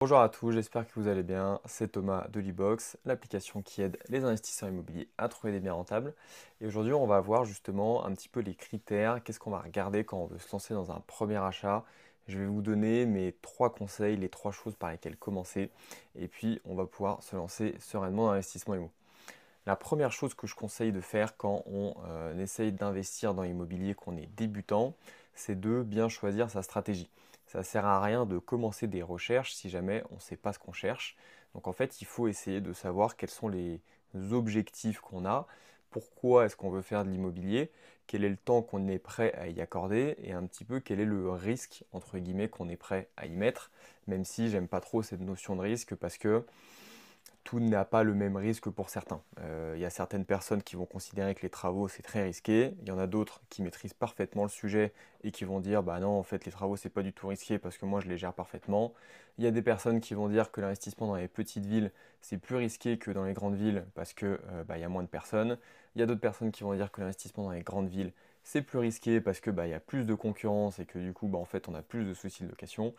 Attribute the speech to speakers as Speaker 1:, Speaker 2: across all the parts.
Speaker 1: Bonjour à tous, j'espère que vous allez bien. C'est Thomas de l'e-box, l'application qui aide les investisseurs immobiliers à trouver des biens rentables. Et aujourd'hui, on va voir justement un petit peu les critères, qu'est-ce qu'on va regarder quand on veut se lancer dans un premier achat. Je vais vous donner mes trois conseils, les trois choses par lesquelles commencer. Et puis, on va pouvoir se lancer sereinement dans l'investissement immobilier. La première chose que je conseille de faire quand on essaye d'investir dans l'immobilier, qu'on est débutant, c'est de bien choisir sa stratégie. Ça ne sert à rien de commencer des recherches si jamais on ne sait pas ce qu'on cherche. Donc en fait, il faut essayer de savoir quels sont les objectifs qu'on a, pourquoi est-ce qu'on veut faire de l'immobilier, quel est le temps qu'on est prêt à y accorder et un petit peu quel est le risque, entre guillemets, qu'on est prêt à y mettre, même si j'aime pas trop cette notion de risque parce que tout n'a pas le même risque pour certains. Il y a certaines personnes qui vont considérer que les travaux c'est très risqué, il y en a d'autres qui maîtrisent parfaitement le sujet et qui vont dire bah non en fait les travaux c'est pas du tout risqué parce que moi je les gère parfaitement. Il y a des personnes qui vont dire que l'investissement dans les petites villes c'est plus risqué que dans les grandes villes parce que bah, il y a moins de personnes. Il y a d'autres personnes qui vont dire que l'investissement dans les grandes villes c'est plus risqué parce que bah, il y a plus de concurrence et que du coup bah, en fait on a plus de soucis de location.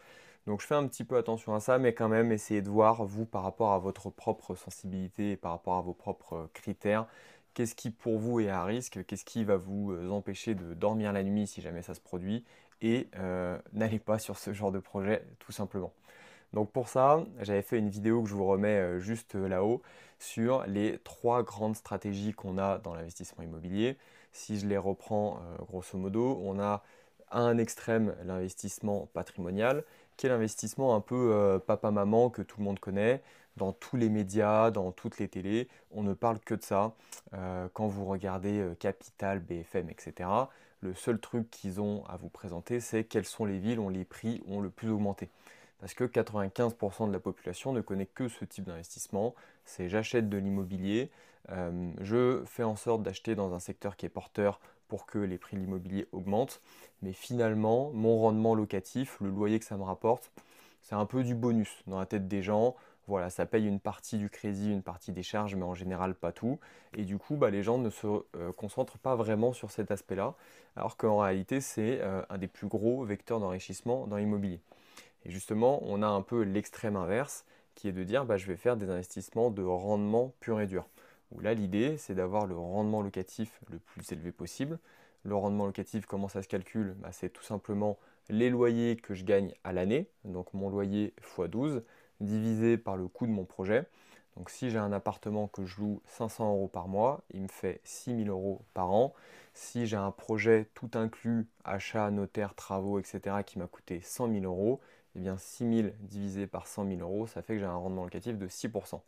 Speaker 1: Donc je fais un petit peu attention à ça, mais quand même essayez de voir, vous, par rapport à votre propre sensibilité et par rapport à vos propres critères, qu'est-ce qui pour vous est à risque, qu'est-ce qui va vous empêcher de dormir la nuit si jamais ça se produit, et n'allez pas sur ce genre de projet, tout simplement. Donc pour ça, j'avais fait une vidéo que je vous remets juste là-haut sur les trois grandes stratégies qu'on a dans l'investissement immobilier. Si je les reprends grosso modo, on a à un extrême l'investissement patrimonial, qui est l'investissement un peu papa-maman que tout le monde connaît, dans tous les médias, dans toutes les télés. On ne parle que de ça. Quand vous regardez Capital, BFM, etc., le seul truc qu'ils ont à vous présenter, c'est quelles sont les villes où les prix ont le plus augmenté. Parce que 95% de la population ne connaît que ce type d'investissement. C'est j'achète de l'immobilier, je fais en sorte d'acheter dans un secteur qui est porteur pour que les prix de l'immobilier augmentent. Mais finalement, mon rendement locatif, le loyer que ça me rapporte, c'est un peu du bonus dans la tête des gens. Voilà, ça paye une partie du crédit, une partie des charges, mais en général pas tout. Et du coup, bah, les gens ne se concentrent pas vraiment sur cet aspect-là, alors qu'en réalité, c'est un des plus gros vecteurs d'enrichissement dans l'immobilier. Et justement, on a un peu l'extrême inverse qui est de dire bah, je vais faire des investissements de rendement pur et dur. Où là, l'idée, c'est d'avoir le rendement locatif le plus élevé possible. Le rendement locatif, comment ça se calcule? Bah, c'est tout simplement les loyers que je gagne à l'année, donc mon loyer x 12, divisé par le coût de mon projet. Donc si j'ai un appartement que je loue 500 euros par mois, il me fait 6 000 euros par an. Si j'ai un projet tout inclus, achat, notaire, travaux, etc., qui m'a coûté 100 000 euros, eh bien 6 000 divisé par 100 000 euros, ça fait que j'ai un rendement locatif de 6%.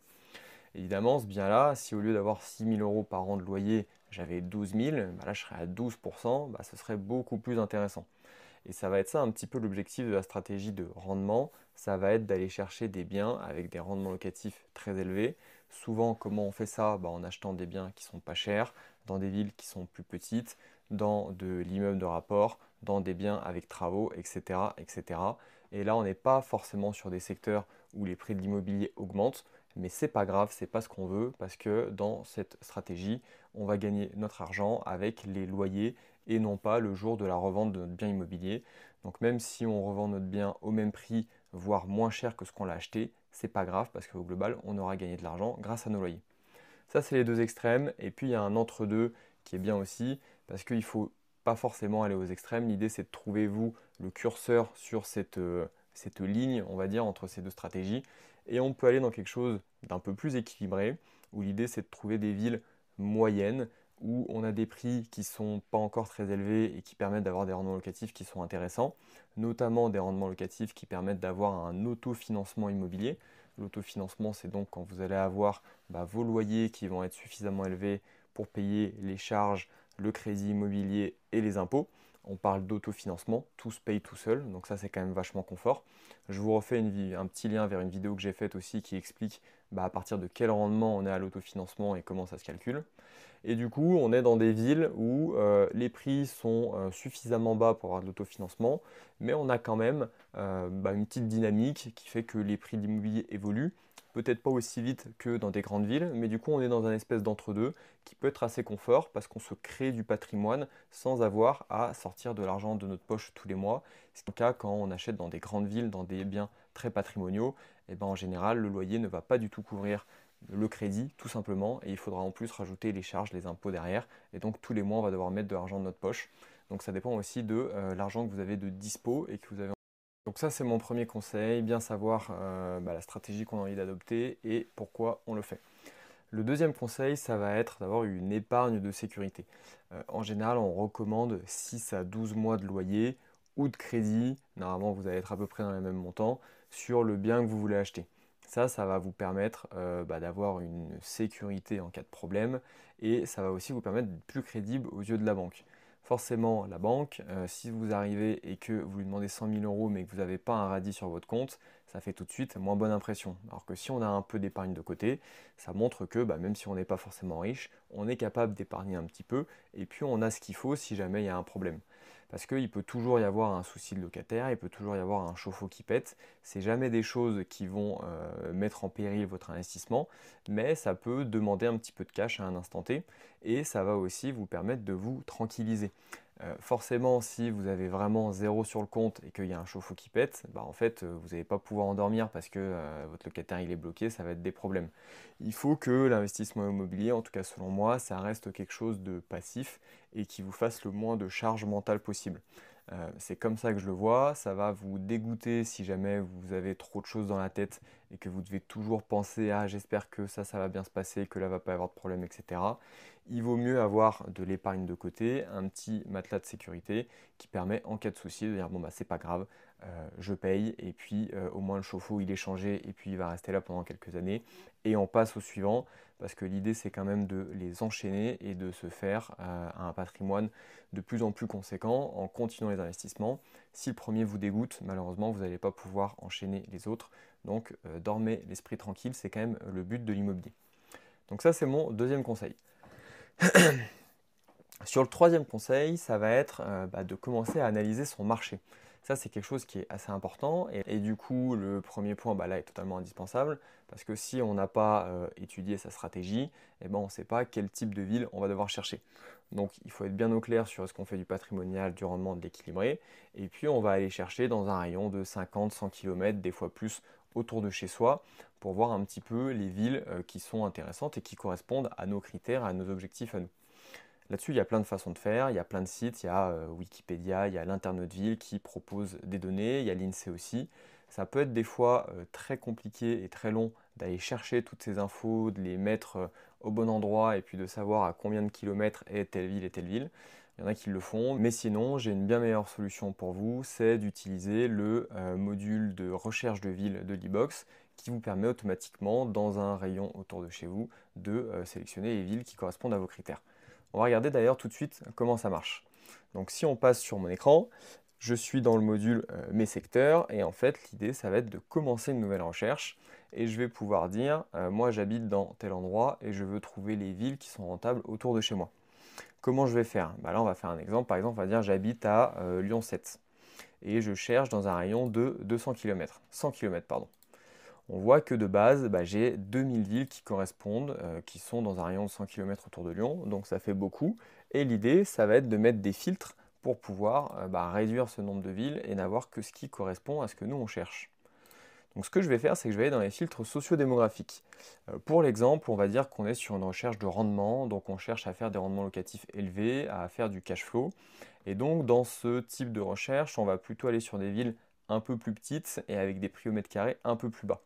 Speaker 1: Évidemment, ce bien-là, si au lieu d'avoir 6 000 euros par an de loyer, j'avais 12 000, bah là je serais à 12%, bah ce serait beaucoup plus intéressant. Et ça va être ça un petit peu l'objectif de la stratégie de rendement, ça va être d'aller chercher des biens avec des rendements locatifs très élevés. Souvent, comment on fait ça? Bah, en achetant des biens qui sont pas chers, dans des villes qui sont plus petites, dans de l'immeuble de rapport, dans des biens avec travaux, etc., etc. Et là, on n'est pas forcément sur des secteurs où les prix de l'immobilier augmentent, mais c'est pas grave, c'est pas ce qu'on veut parce que dans cette stratégie, on va gagner notre argent avec les loyers et non pas le jour de la revente de notre bien immobilier. Donc même si on revend notre bien au même prix, voire moins cher que ce qu'on l'a acheté, c'est pas grave parce qu'au global, on aura gagné de l'argent grâce à nos loyers. Ça, c'est les deux extrêmes. Et puis, il y a un entre-deux qui est bien aussi parce qu'il ne faut pas forcément aller aux extrêmes. L'idée, c'est de trouver, vous, le curseur sur cette ligne, on va dire, entre ces deux stratégies. Et on peut aller dans quelque chose d'un peu plus équilibré, où l'idée, c'est de trouver des villes moyennes, où on a des prix qui ne sont pas encore très élevés et qui permettent d'avoir des rendements locatifs qui sont intéressants, notamment des rendements locatifs qui permettent d'avoir un autofinancement immobilier. L'autofinancement, c'est donc quand vous allez avoir bah, vos loyers qui vont être suffisamment élevés pour payer les charges, le crédit immobilier et les impôts. On parle d'autofinancement, tout se paye tout seul, donc ça c'est quand même vachement confort. Je vous refais un petit lien vers une vidéo que j'ai faite aussi qui explique bah, à partir de quel rendement on est à l'autofinancement et comment ça se calcule. Et du coup, on est dans des villes où les prix sont suffisamment bas pour avoir de l'autofinancement, mais on a quand même bah, une petite dynamique qui fait que les prix de l'immobilier évoluent. Peut-être pas aussi vite que dans des grandes villes, mais du coup, on est dans un espèce d'entre-deux qui peut être assez confort parce qu'on se crée du patrimoine sans avoir à sortir de l'argent de notre poche tous les mois. C'est le cas quand on achète dans des grandes villes, dans des biens très patrimoniaux, et ben en général, le loyer ne va pas du tout couvrir le crédit, tout simplement, et il faudra en plus rajouter les charges, les impôts derrière, et donc tous les mois, on va devoir mettre de l'argent de notre poche. Donc ça dépend aussi de l'argent que vous avez de dispo et que vous avez. Donc ça, c'est mon premier conseil, bien savoir la stratégie qu'on a envie d'adopter et pourquoi on le fait. Le deuxième conseil, ça va être d'avoir une épargne de sécurité. En général, on recommande 6 à 12 mois de loyer ou de crédit, normalement vous allez être à peu près dans les mêmes montants, sur le bien que vous voulez acheter. Ça va vous permettre d'avoir une sécurité en cas de problème et ça va aussi vous permettre d'être plus crédible aux yeux de la banque. Forcément, la banque, si vous arrivez et que vous lui demandez 100 000 euros mais que vous n'avez pas un radis sur votre compte, ça fait tout de suite moins bonne impression. Alors que si on a un peu d'épargne de côté, ça montre que même si on n'est pas forcément riche, on est capable d'épargner un petit peu et puis on a ce qu'il faut si jamais il y a un problème. Parce qu'il peut toujours y avoir un souci de locataire, il peut toujours y avoir un chauffe-eau qui pète. C'est jamais des choses qui vont mettre en péril votre investissement, mais ça peut demander un petit peu de cash à un instant T et ça va aussi vous permettre de vous tranquilliser. Forcément, si vous avez vraiment zéro sur le compte et qu'il y a un chauffe-eau qui pète, en fait, vous n'allez pas pouvoir endormir parce que votre locataire il est bloqué, ça va être des problèmes. Il faut que l'investissement immobilier, en tout cas selon moi, ça reste quelque chose de passif et qui vous fasse le moins de charge mentale possible. C'est comme ça que je le vois, ça va vous dégoûter si jamais vous avez trop de choses dans la tête et que vous devez toujours penser «Ah j'espère que ça va bien se passer, que là il ne va pas y avoir de problème, etc.» Il vaut mieux avoir de l'épargne de côté, un petit matelas de sécurité qui permet en cas de souci de dire bon c'est pas grave, je paye et puis au moins le chauffe-eau il est changé et puis il va rester là pendant quelques années et on passe au suivant parce que l'idée c'est quand même de les enchaîner et de se faire un patrimoine de plus en plus conséquent en continuant les investissements. Si le premier vous dégoûte, malheureusement vous n'allez pas pouvoir enchaîner les autres. Donc dormez l'esprit tranquille, c'est quand même le but de l'immobilier. Donc ça c'est mon deuxième conseil. Sur le troisième conseil, ça va être de commencer à analyser son marché. Ça, c'est quelque chose qui est assez important. Et du coup, le premier point là est totalement indispensable parce que si on n'a pas étudié sa stratégie, on ne sait pas quel type de ville on va devoir chercher. Donc, il faut être bien au clair sur est-ce qu'on fait du patrimonial, du rendement, de l'équilibré. Et puis, on va aller chercher dans un rayon de 50-100 km, des fois plus autour de chez soi, pour voir un petit peu les villes qui sont intéressantes et qui correspondent à nos critères, à nos objectifs à nous. Là-dessus, il y a plein de façons de faire, il y a plein de sites, il y a Wikipédia, il y a l'Internet Ville qui propose des données, il y a l'INSEE aussi. Ça peut être des fois très compliqué et très long d'aller chercher toutes ces infos, de les mettre au bon endroit et puis de savoir à combien de kilomètres est telle ville et telle ville. Il y en a qui le font, mais sinon, j'ai une bien meilleure solution pour vous, c'est d'utiliser le module de recherche de ville de l'e-box qui vous permet automatiquement, dans un rayon autour de chez vous, de sélectionner les villes qui correspondent à vos critères. On va regarder d'ailleurs tout de suite comment ça marche. Donc si on passe sur mon écran, je suis dans le module mes secteurs et en fait l'idée ça va être de commencer une nouvelle recherche et je vais pouvoir dire moi j'habite dans tel endroit et je veux trouver les villes qui sont rentables autour de chez moi. Comment je vais faire? Là on va faire un exemple, par exemple on va dire j'habite à Lyon 7 et je cherche dans un rayon de 200 km, 100 km pardon. On voit que de base, j'ai 2000 villes qui correspondent, qui sont dans un rayon de 100 km autour de Lyon, donc ça fait beaucoup. Et l'idée, ça va être de mettre des filtres pour pouvoir réduire ce nombre de villes et n'avoir que ce qui correspond à ce que nous on cherche. Donc ce que je vais faire, c'est que je vais aller dans les filtres sociodémographiques. Pour l'exemple, on va dire qu'on est sur une recherche de rendement, donc on cherche à faire des rendements locatifs élevés, à faire du cash flow. Et donc dans ce type de recherche, on va plutôt aller sur des villes un peu plus petites et avec des prix au mètre carré un peu plus bas.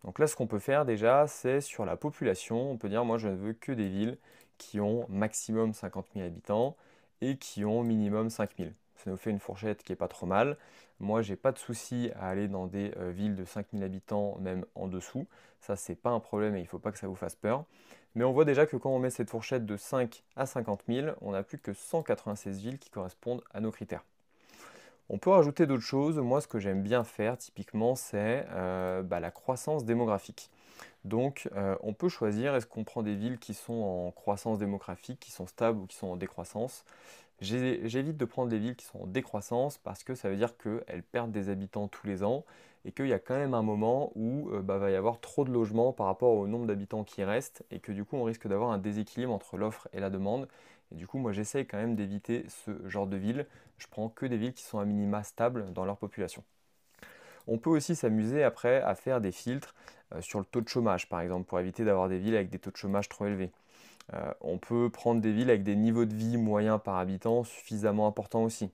Speaker 1: Donc là, ce qu'on peut faire déjà, c'est sur la population. On peut dire, moi, je ne veux que des villes qui ont maximum 50 000 habitants et qui ont minimum 5 000. Ça nous fait une fourchette qui n'est pas trop mal. Moi, j'ai pas de souci à aller dans des villes de 5 000 habitants, même en dessous. Ça, c'est pas un problème et il ne faut pas que ça vous fasse peur. Mais on voit déjà que quand on met cette fourchette de 5 à 50 000, on n'a plus que 196 villes qui correspondent à nos critères. On peut rajouter d'autres choses. Moi, ce que j'aime bien faire, typiquement, c'est la croissance démographique. Donc, on peut choisir, est-ce qu'on prend des villes qui sont en croissance démographique, qui sont stables ou qui sont en décroissance. J'évite de prendre des villes qui sont en décroissance parce que ça veut dire qu'elles perdent des habitants tous les ans et qu'il y a quand même un moment où va y avoir trop de logements par rapport au nombre d'habitants qui restent et que du coup on risque d'avoir un déséquilibre entre l'offre et la demande. Et du coup moi j'essaye quand même d'éviter ce genre de villes. Je prends que des villes qui sont à minima stables dans leur population. On peut aussi s'amuser après à faire des filtres sur le taux de chômage, par exemple, pour éviter d'avoir des villes avec des taux de chômage trop élevés. On peut prendre des villes avec des niveaux de vie moyens par habitant suffisamment importants aussi.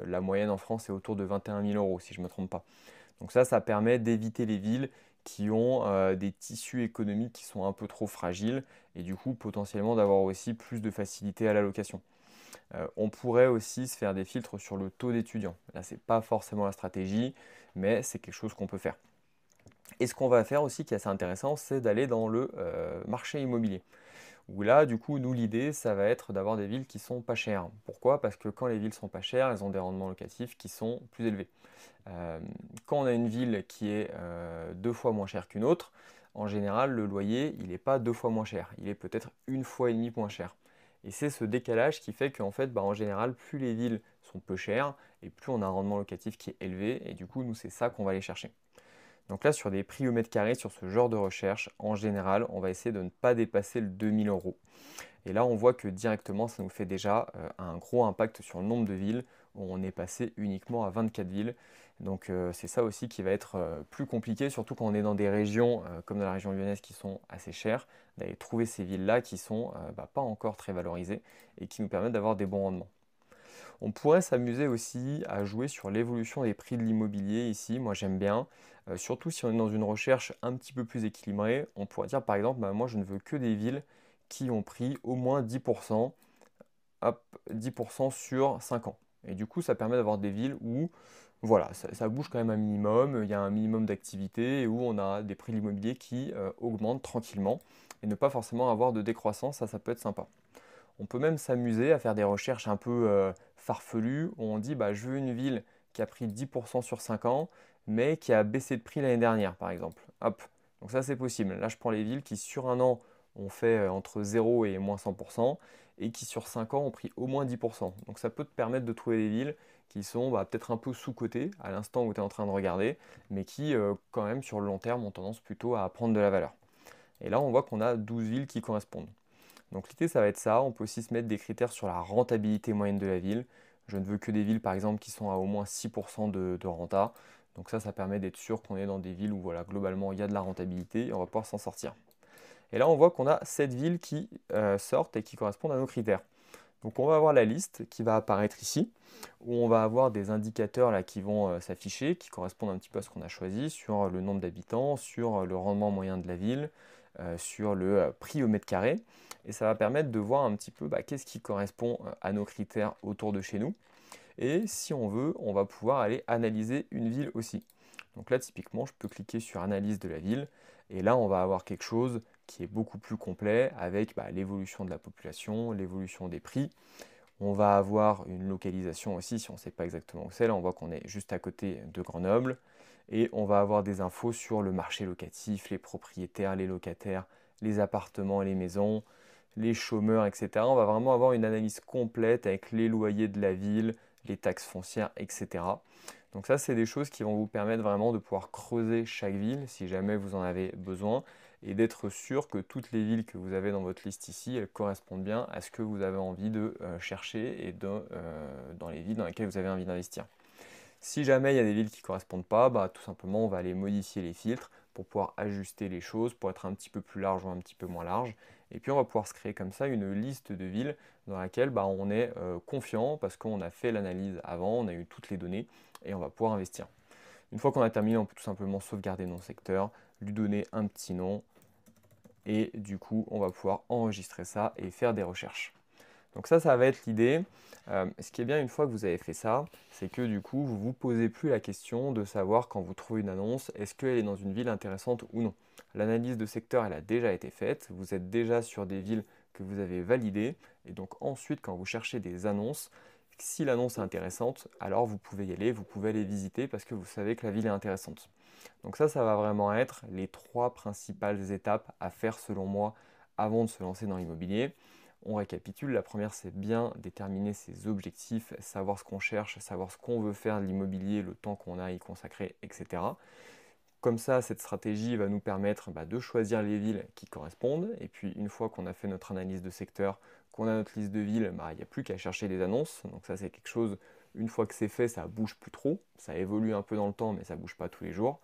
Speaker 1: La moyenne en France est autour de 21 000 euros, si je ne me trompe pas. Donc ça permet d'éviter les villes qui ont des tissus économiques qui sont un peu trop fragiles et du coup potentiellement d'avoir aussi plus de facilité à la location. On pourrait aussi se faire des filtres sur le taux d'étudiants. Là, ce n'est pas forcément la stratégie, mais c'est quelque chose qu'on peut faire. Et ce qu'on va faire aussi qui est assez intéressant, c'est d'aller dans le marché immobilier. Où là, du coup, nous, l'idée, ça va être d'avoir des villes qui sont pas chères. Pourquoi? Parce que quand les villes sont pas chères, elles ont des rendements locatifs qui sont plus élevés. Euh, Quand on a une ville qui est 2 fois moins chère qu'une autre, en général, le loyer, il n'est pas 2 fois moins cher. Il est peut-être 1 fois et demie moins cher. Et c'est ce décalage qui fait qu'en fait, en général, plus les villes sont peu chères et plus on a un rendement locatif qui est élevé. Et du coup, nous, c'est ça qu'on va aller chercher. Donc là, sur des prix au mètre carré, sur ce genre de recherche, en général, on va essayer de ne pas dépasser le 2000 euros. Et là, on voit que directement, ça nous fait déjà un gros impact sur le nombre de villes, où on est passé uniquement à 24 villes. Donc c'est ça aussi qui va être plus compliqué, surtout quand on est dans des régions comme dans la région lyonnaise qui sont assez chères, d'aller trouver ces villes-là qui sont pas encore très valorisées et qui nous permettent d'avoir des bons rendements. On pourrait s'amuser aussi à jouer sur l'évolution des prix de l'immobilier ici. Moi, j'aime bien. Surtout si on est dans une recherche un petit peu plus équilibrée. On pourrait dire par exemple, moi je ne veux que des villes qui ont pris au moins 10%, hop, 10% sur 5 ans. Et du coup, ça permet d'avoir des villes où voilà, ça bouge quand même un minimum, il y a un minimum d'activité et où on a des prix de l'immobilier qui augmentent tranquillement et ne pas forcément avoir de décroissance, ça peut être sympa. On peut même s'amuser à faire des recherches un peu farfelues où on dit je veux une ville qui a pris 10% sur 5 ans, mais qui a baissé de prix l'année dernière, par exemple. Hop, donc ça c'est possible. Là, je prends les villes qui sur un an ont fait entre 0 et moins 100% et qui sur 5 ans ont pris au moins 10%. Donc ça peut te permettre de trouver des villes qui sont peut-être un peu sous-cotées à l'instant où tu es en train de regarder, mais qui quand même sur le long terme ont tendance plutôt à prendre de la valeur. Et là, on voit qu'on a 12 villes qui correspondent. Donc l'idée, ça va être ça. On peut aussi se mettre des critères sur la rentabilité moyenne de la ville. Je ne veux que des villes, par exemple, qui sont à au moins 6% de renta. Donc ça permet d'être sûr qu'on est dans des villes où voilà, globalement, il y a de la rentabilité et on va pouvoir s'en sortir. Et là, on voit qu'on a 7 villes qui sortent et qui correspondent à nos critères. Donc on va avoir la liste qui va apparaître ici, où on va avoir des indicateurs là, qui vont s'afficher, qui correspondent un petit peu à ce qu'on a choisi, sur le nombre d'habitants, sur le rendement moyen de la ville, sur le prix au mètre carré. Et ça va permettre de voir un petit peu qu'est-ce qui correspond à nos critères autour de chez nous. Et si on veut, on va pouvoir aller analyser une ville aussi. Donc là, typiquement, je peux cliquer sur Analyse de la ville. Et là, on va avoir quelque chose qui est beaucoup plus complet avec l'évolution de la population, l'évolution des prix. On va avoir une localisation aussi, si on ne sait pas exactement où c'est. Là, on voit qu'on est juste à côté de Grenoble. Et on va avoir des infos sur le marché locatif, les propriétaires, les locataires, les appartements, les maisons, les chômeurs, etc. On va vraiment avoir une analyse complète avec les loyers de la ville, les taxes foncières, etc. Donc ça, c'est des choses qui vont vous permettre vraiment de pouvoir creuser chaque ville si jamais vous en avez besoin et d'être sûr que toutes les villes que vous avez dans votre liste ici, elles correspondent bien à ce que vous avez envie de chercher et dans les villes dans lesquelles vous avez envie d'investir. Si jamais il y a des villes qui ne correspondent pas, tout simplement on va aller modifier les filtres pour pouvoir ajuster les choses, pour être un petit peu plus large ou un petit peu moins large. Et puis on va pouvoir se créer comme ça une liste de villes dans laquelle on est confiant parce qu'on a fait l'analyse avant, on a eu toutes les données et on va pouvoir investir. Une fois qu'on a terminé, on peut tout simplement sauvegarder nos secteurs, lui donner un petit nom et du coup on va pouvoir enregistrer ça et faire des recherches. Donc ça va être l'idée. Ce qui est bien une fois que vous avez fait ça, c'est que du coup, vous ne vous posez plus la question de savoir quand vous trouvez une annonce, est-ce qu'elle est dans une ville intéressante ou non. L'analyse de secteur, elle a déjà été faite. Vous êtes déjà sur des villes que vous avez validées. Et donc ensuite, quand vous cherchez des annonces, si l'annonce est intéressante, alors vous pouvez y aller, vous pouvez aller visiter parce que vous savez que la ville est intéressante. Donc ça va vraiment être les 3 principales étapes à faire selon moi avant de se lancer dans l'immobilier. On récapitule, la première c'est bien déterminer ses objectifs, savoir ce qu'on cherche, savoir ce qu'on veut faire de l'immobilier, le temps qu'on a à y consacrer, etc. Comme ça, cette stratégie va nous permettre de choisir les villes qui correspondent. Et puis une fois qu'on a fait notre analyse de secteur, qu'on a notre liste de villes, il n'y a plus qu'à chercher des annonces. Donc ça c'est quelque chose, une fois que c'est fait, ça bouge plus trop, ça évolue un peu dans le temps, mais ça bouge pas tous les jours.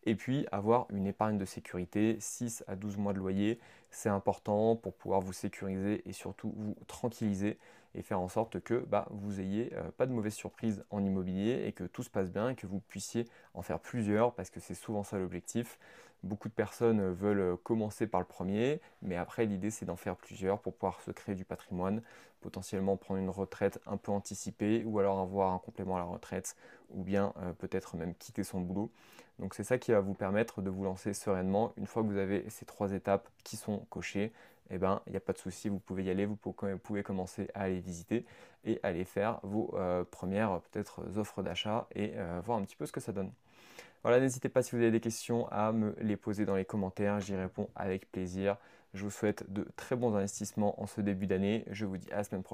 Speaker 1: Et puis avoir une épargne de sécurité, 6 à 12 mois de loyer, c'est important pour pouvoir vous sécuriser et surtout vous tranquilliser et faire en sorte que vous ayez pas de mauvaises surprises en immobilier et que tout se passe bien et que vous puissiez en faire plusieurs parce que c'est souvent ça l'objectif. Beaucoup de personnes veulent commencer par le premier, mais après l'idée c'est d'en faire plusieurs pour pouvoir se créer du patrimoine, potentiellement prendre une retraite un peu anticipée ou alors avoir un complément à la retraite ou bien peut-être même quitter son boulot. Donc c'est ça qui va vous permettre de vous lancer sereinement. Une fois que vous avez ces 3 étapes qui sont cochées, eh ben, il n'y a pas de souci, vous pouvez y aller, vous pouvez commencer à aller visiter et aller faire vos premières peut-être offres d'achat et voir un petit peu ce que ça donne. Voilà, n'hésitez pas si vous avez des questions à me les poser dans les commentaires, j'y réponds avec plaisir. Je vous souhaite de très bons investissements en ce début d'année. Je vous dis à la semaine prochaine.